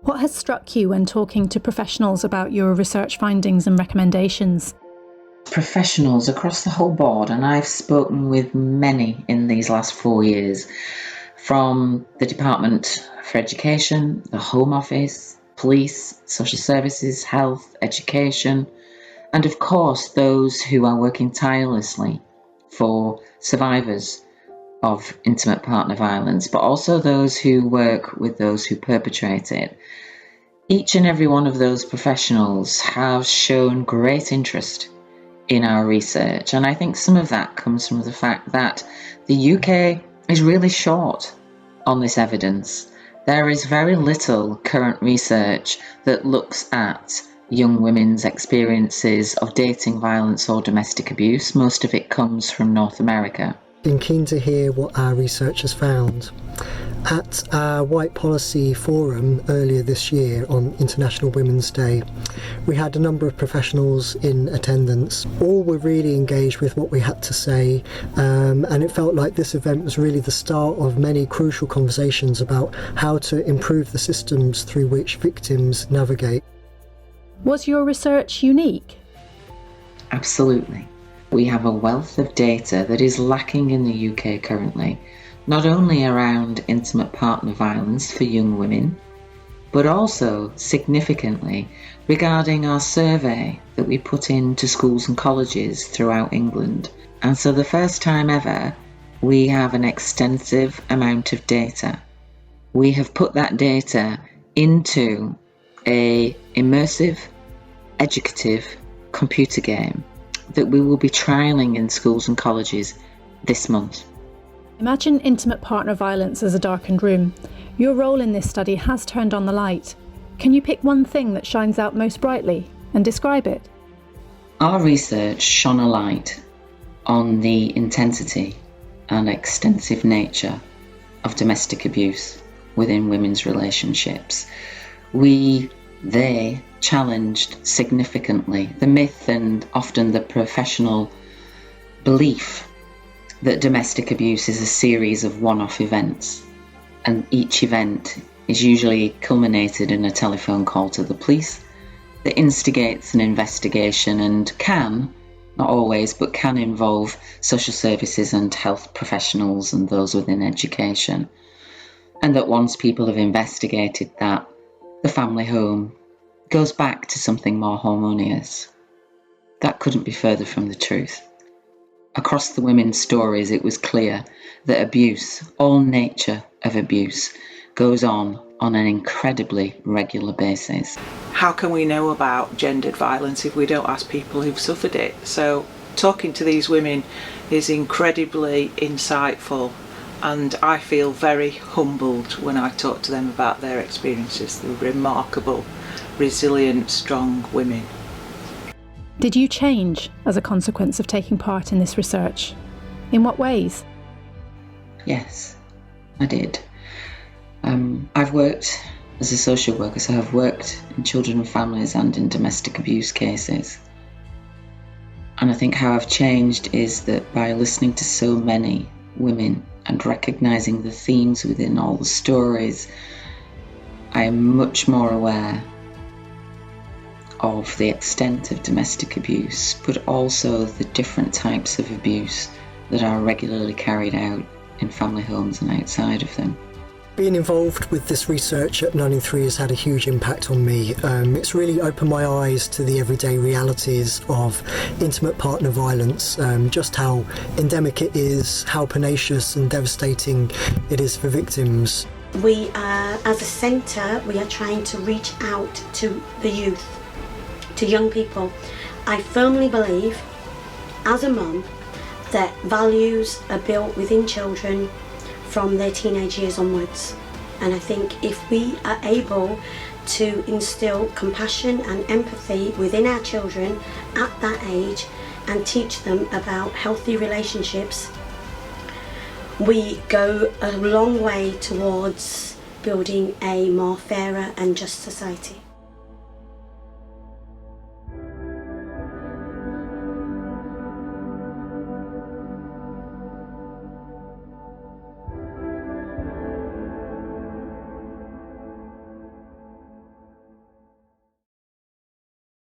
What has struck you when talking to professionals about your research findings and recommendations? Professionals across the whole board, and I've spoken with many in these last 4 years, from the Department for Education, the Home Office, police, social services, health, education, and of course those who are working tirelessly for survivors of intimate partner violence, but also those who work with those who perpetrate it. Each and every one of those professionals have shown great interest in our research, and I think some of that comes from the fact that the UK is really short on this evidence. There is very little current research that looks at young women's experiences of dating violence or domestic abuse. Most of it comes from North America. Been keen to hear what our researchers found. At our White Policy Forum earlier this year on International Women's Day, we had a number of professionals in attendance. All were really engaged with what we had to say, and it felt like this event was really the start of many crucial conversations about how to improve the systems through which victims navigate. Was your research unique? Absolutely. We have a wealth of data that is lacking in the UK currently, not only around intimate partner violence for young women, but also significantly regarding our survey that we put into schools and colleges throughout England. And so the first time ever, we have an extensive amount of data. We have put that data into an immersive, educative computer game that we will be trialling in schools and colleges this month. Imagine intimate partner violence as a darkened room. Your role in this study has turned on the light. Can you pick one thing that shines out most brightly and describe it? Our research shone a light on the intensity and extensive nature of domestic abuse within women's relationships. They challenged significantly the myth and often the professional belief that domestic abuse is a series of one-off events, and each event is usually culminated in a telephone call to the police that instigates an investigation and can, not always, but can involve social services and health professionals and those within education. And that once people have investigated that, the family home goes back to something more harmonious. That couldn't be further from the truth. Across the women's stories, it was clear that abuse, all nature of abuse, goes on an incredibly regular basis. How can we know about gendered violence if we don't ask people who've suffered it? So talking to these women is incredibly insightful, and I feel very humbled when I talk to them about their experiences. They're remarkable, resilient, strong women. Did you change as a consequence of taking part in this research? In what ways? Yes, I did. I've worked as a social worker, so I've worked in children and families and in domestic abuse cases. And I think how I've changed is that by listening to so many women and recognising the themes within all the stories, I am much more aware of the extent of domestic abuse, but also the different types of abuse that are regularly carried out in family homes and outside of them. Being involved with this research at Ni3 has had a huge impact on me. It's really opened my eyes to the everyday realities of intimate partner violence, just how endemic it is, how pernicious and devastating it is for victims. We are, as a centre, we are trying to reach out to the youth, to young people. I firmly believe, as a mum, that values are built within children from their teenage years onwards. And I think if we are able to instill compassion and empathy within our children at that age and teach them about healthy relationships, we go a long way towards building a more fairer and just society.